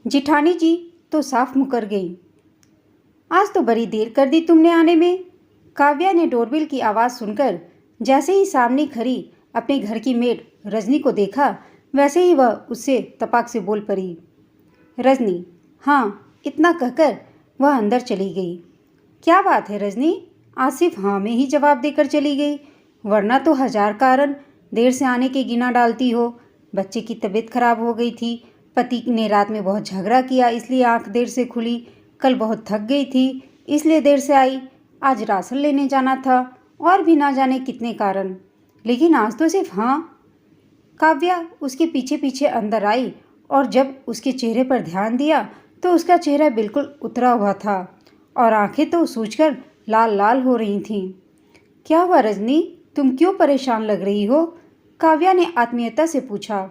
जिठानी जी तो साफ मुकर गई। आज तो बड़ी देर कर दी तुमने आने में। काव्या ने डोरबेल की आवाज़ सुनकर जैसे ही सामने खड़ी अपने घर की मेड रजनी को देखा, वैसे ही वह उससे तपाक से बोल पड़ी। रजनी, हाँ, इतना कहकर वह अंदर चली गई। क्या बात है रजनी, आज सिर्फ हाँ में ही जवाब देकर चली गई, वरना तो 1000 कारण देर से आने के गिना डालती हो। बच्चे की तबीयत खराब हो गई थी, पति ने रात में बहुत झगड़ा किया इसलिए आंख देर से खुली, कल बहुत थक गई थी इसलिए देर से आई, आज राशन लेने जाना था, और भी ना जाने कितने कारण, लेकिन आज तो सिर्फ हाँ। काव्या उसके पीछे पीछे अंदर आई और जब उसके चेहरे पर ध्यान दिया तो उसका चेहरा बिल्कुल उतरा हुआ था और आंखें तो सूजकर लाल लाल हो रही थीं। क्या हुआ रजनी, तुम क्यों परेशान लग रही हो? काव्या ने आत्मीयता से पूछा,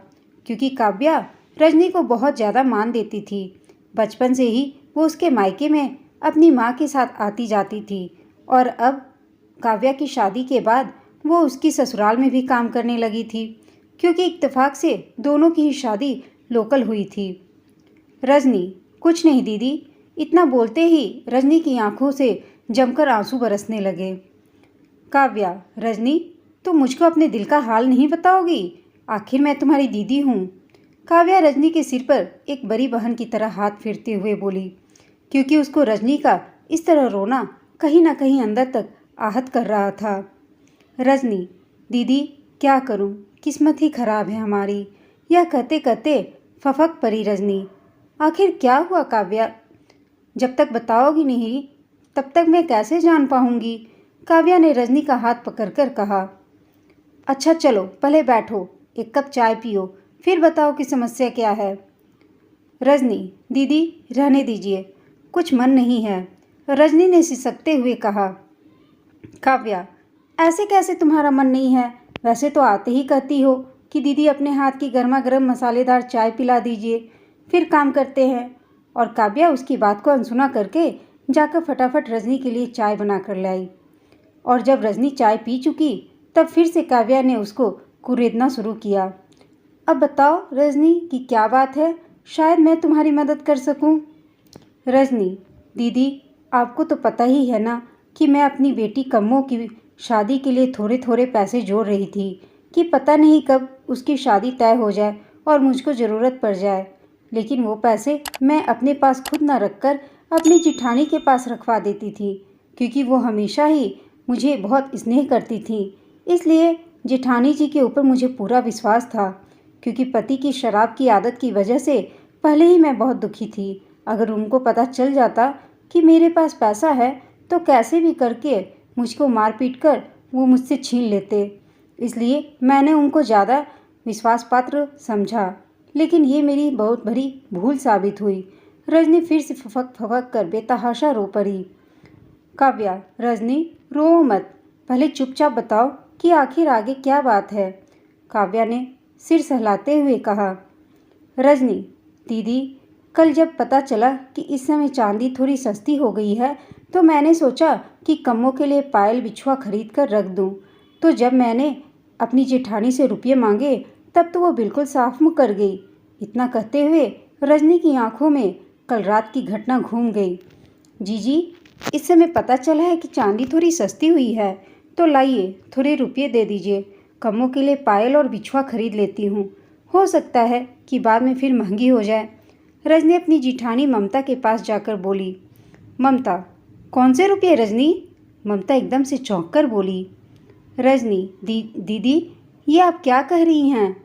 क्योंकि काव्या रजनी को बहुत ज़्यादा मान देती थी। बचपन से ही वो उसके मायके में अपनी माँ के साथ आती जाती थी और अब काव्या की शादी के बाद वो उसकी ससुराल में भी काम करने लगी थी, क्योंकि इत्तेफाक से दोनों की ही शादी लोकल हुई थी। रजनी, कुछ नहीं दीदी। इतना बोलते ही रजनी की आंखों से जमकर आंसू बरसने लगे। काव्या, रजनी, तुम मुझको अपने दिल का हाल नहीं बताओगी? आखिर मैं तुम्हारी दीदी हूँ। काव्या रजनी के सिर पर एक बड़ी बहन की तरह हाथ फेरते हुए बोली, क्योंकि उसको रजनी का इस तरह रोना कहीं ना कहीं अंदर तक आहत कर रहा था। रजनी, दीदी क्या करूं, किस्मत ही खराब है हमारी। यह कहते कहते फफक पड़ी रजनी। आखिर क्या हुआ काव्या? जब तक बताओगी नहीं तब तक मैं कैसे जान पाऊंगी? काव्या ने रजनी का हाथ पकड़कर कहा। अच्छा चलो पहले बैठो, एक कप चाय पियो, फिर बताओ कि समस्या क्या है। रजनी, दीदी रहने दीजिए, कुछ मन नहीं है, रजनी ने सिसकते हुए कहा। काव्या, ऐसे कैसे तुम्हारा मन नहीं है? वैसे तो आते ही कहती हो कि दीदी अपने हाथ की गर्मा गर्म मसालेदार चाय पिला दीजिए, फिर काम करते हैं। और काव्या उसकी बात को अनसुना करके जाकर फटाफट रजनी के लिए चाय बना कर लाई। और जब रजनी चाय पी चुकी तब फिर से काव्या ने उसको कुरेदना शुरू किया। अब बताओ रजनी कि क्या बात है, शायद मैं तुम्हारी मदद कर सकूं। रजनी, दीदी आपको तो पता ही है ना कि मैं अपनी बेटी कम्मो की शादी के लिए थोड़े थोड़े पैसे जोड़ रही थी कि पता नहीं कब उसकी शादी तय हो जाए और मुझको ज़रूरत पड़ जाए, लेकिन वो पैसे मैं अपने पास खुद न रखकर अपनी जिठानी के पास रखवा देती थी, क्योंकि वो हमेशा ही मुझे बहुत स्नेह करती थी। इसलिए जेठानी जी के ऊपर मुझे पूरा विश्वास था, क्योंकि पति की शराब की आदत की वजह से पहले ही मैं बहुत दुखी थी। अगर उनको पता चल जाता कि मेरे पास पैसा है तो कैसे भी करके मुझको मार पीट कर वो मुझसे छीन लेते, इसलिए मैंने उनको ज़्यादा विश्वास पात्र समझा, लेकिन ये मेरी बहुत बड़ी भूल साबित हुई। रजनी फिर से फफक फफक कर बेतहाशा रो पड़ी। काव्या, रजनी रो मत, पहले चुपचाप बताओ कि आखिर आगे क्या बात है। काव्या ने सिर सहलाते हुए कहा। रजनी, दीदी कल जब पता चला कि इस समय चांदी थोड़ी सस्ती हो गई है तो मैंने सोचा कि कम्मों के लिए पायल बिछुआ खरीद कर रख दूं। तो जब मैंने अपनी जेठानी से रुपये मांगे तब तो वो बिल्कुल साफ मुकर गई। इतना कहते हुए रजनी की आंखों में कल रात की घटना घूम गई। जीजी, इस समय पता चला है कि चांदी थोड़ी सस्ती हुई है, तो लाइए थोड़े रुपये दे दीजिए, कम्मों के लिए पायल और बिछुआ खरीद लेती हूँ, हो सकता है कि बाद में फिर महंगी हो जाए। रजनी अपनी जिठानी ममता के पास जाकर बोली। ममता, कौन से रुपये रजनी? ममता एकदम से चौंक कर बोली। रजनी, दीदी ये आप क्या कह रही हैं?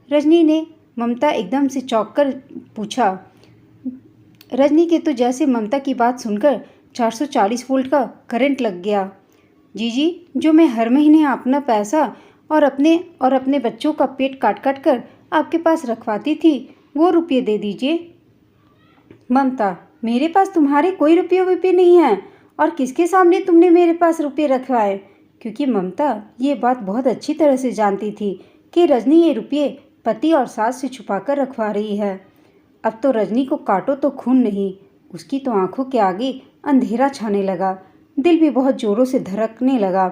रजनी ने ममता एकदम से चौंक कर पूछा। रजनी के तो जैसे ममता की बात सुनकर 440 वोल्ट का करंट लग गया। जीजी, जो मैं हर महीने अपना पैसा और अपने बच्चों का पेट काट काट कर आपके पास रखवाती थी, वो रुपये दे दीजिए। ममता, मेरे पास तुम्हारे कोई रुपये नहीं है, और किसके सामने तुमने मेरे पास रुपये रखवाए? क्योंकि ममता ये बात बहुत अच्छी तरह से जानती थी कि रजनी ये रुपये पति और सास से छुपा कर रखवा रही है। अब तो रजनी को काटो तो खून नहीं, उसकी तो आंखों के आगे अंधेरा छाने लगा, दिल भी बहुत जोरों से धड़कने लगा।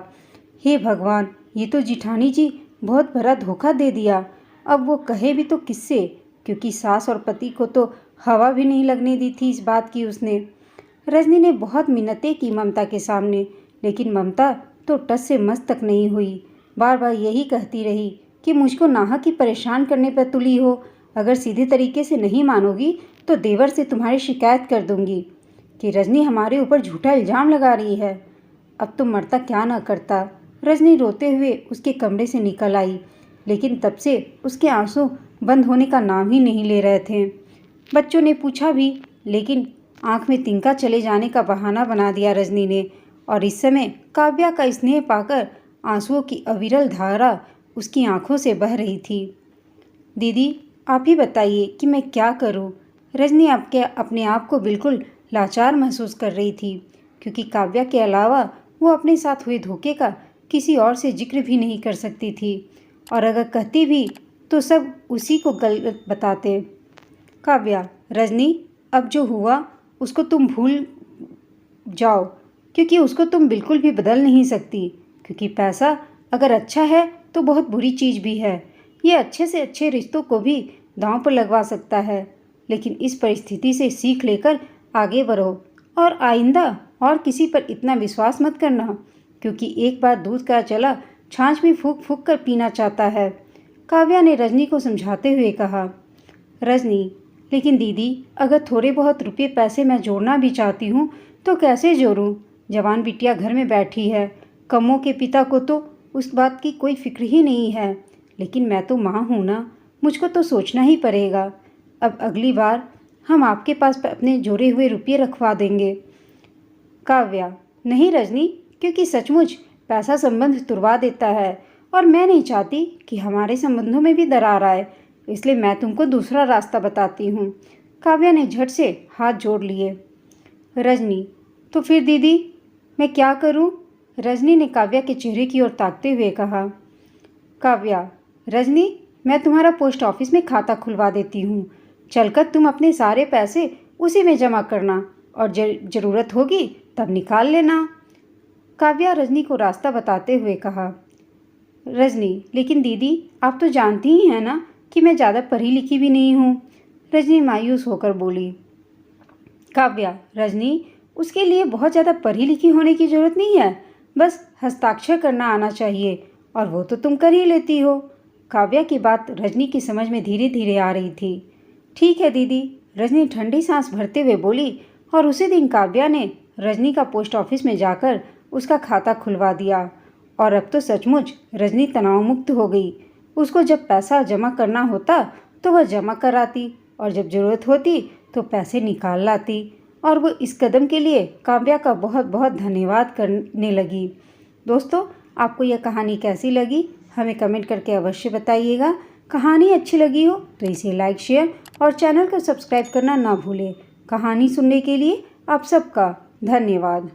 हे भगवान, ये तो जिठानी जी बहुत बड़ा धोखा दे दिया। अब वो कहे भी तो किससे, क्योंकि सास और पति को तो हवा भी नहीं लगने दी थी इस बात की उसने। रजनी ने बहुत मिन्नतें की ममता के सामने, लेकिन ममता तो टस से मस तक नहीं हुई। बार बार यही कहती रही कि मुझको नाहक ही परेशान करने पर तुली हो। अगर सीधे तरीके से नहीं मानोगी तो देवर से तुम्हारी शिकायत कर दूंगी कि रजनी हमारे ऊपर झूठा इल्ज़ाम लगा रही है। अब तो मरता क्या ना करता। रजनी रोते हुए उसके कमरे से निकल आई, लेकिन तब से उसके आंसू बंद होने का नाम ही नहीं ले रहे थे। बच्चों ने पूछा भी, लेकिन आंख में तिनका चले जाने का बहाना बना दिया रजनी ने। और इस समय काव्या का स्नेह पाकर आंसुओं की अविरल धारा उसकी आंखों से बह रही थी। दीदी, आप ही बताइए कि मैं क्या करूं? रजनी अपने आप को बिल्कुल लाचार महसूस कर रही थी, क्योंकि काव्या के अलावा वो अपने साथ हुए धोखे का किसी और से जिक्र भी नहीं कर सकती थी, और अगर कहती भी तो सब उसी को गलत बताते। काव्या, रजनी, अब जो हुआ उसको तुम भूल जाओ, क्योंकि उसको तुम बिल्कुल भी बदल नहीं सकती। क्योंकि पैसा अगर अच्छा है तो बहुत बुरी चीज़ भी है। ये अच्छे से अच्छे रिश्तों को भी दांव पर लगवा सकता है। लेकिन इस परिस्थिति से सीख लेकर आगे बढ़ो, और आइंदा और किसी पर इतना विश्वास मत करना, क्योंकि एक बार दूध का चला छाछ भी फूंक फूंक कर पीना चाहता है। काव्या ने रजनी को समझाते हुए कहा। रजनी, लेकिन दीदी, अगर थोड़े बहुत रुपये पैसे मैं जोड़ना भी चाहती हूँ तो कैसे जोड़ूँ? जवान बिटिया घर में बैठी है। कमों के पिता को तो उस बात की कोई फिक्र ही नहीं है, लेकिन मैं तो माँ हूँ ना, मुझको तो सोचना ही पड़ेगा। अब अगली बार हम आपके पास अपने जोड़े हुए रुपये रखवा देंगे। काव्या, नहीं रजनी, क्योंकि सचमुच पैसा संबंध तुड़वा देता है, और मैं नहीं चाहती कि हमारे संबंधों में भी दरार आए, इसलिए मैं तुमको दूसरा रास्ता बताती हूँ। काव्या ने झट से हाथ जोड़ लिए। रजनी, तो फिर दीदी मैं क्या करूँ? रजनी ने काव्या के चेहरे की ओर ताकते हुए कहा। काव्या, रजनी, मैं तुम्हारा पोस्ट ऑफिस में खाता खुलवा देती हूँ। चलकर तुम अपने सारे पैसे उसी में जमा करना, और ज़रूरत होगी तब निकाल लेना। काव्या रजनी को रास्ता बताते हुए कहा। रजनी, लेकिन दीदी, आप तो जानती ही हैं ना कि मैं ज़्यादा पढ़ी लिखी भी नहीं हूँ। रजनी मायूस होकर बोली। काव्या, रजनी, उसके लिए बहुत ज़्यादा पढ़ी लिखी होने की ज़रूरत नहीं है, बस हस्ताक्षर करना आना चाहिए, और वो तो तुम कर ही लेती हो। काव्या की बात रजनी की समझ में धीरे धीरे आ रही थी। ठीक है दीदी, रजनी ठंडी सांस भरते हुए बोली, और उसी दिन काव्या ने रजनी का पोस्ट ऑफिस में जाकर उसका खाता खुलवा दिया। और अब तो सचमुच रजनी तनाव मुक्त हो गई। उसको जब पैसा जमा करना होता तो वह जमा कराती, और जब ज़रूरत होती तो पैसे निकाल लाती, और वो इस कदम के लिए काव्या का बहुत बहुत धन्यवाद करने लगी। दोस्तों, आपको यह कहानी कैसी लगी हमें कमेंट करके अवश्य बताइएगा। कहानी अच्छी लगी हो तो इसे लाइक, शेयर और चैनल को सब्सक्राइब करना ना भूलें। कहानी सुनने के लिए आप सबका धन्यवाद।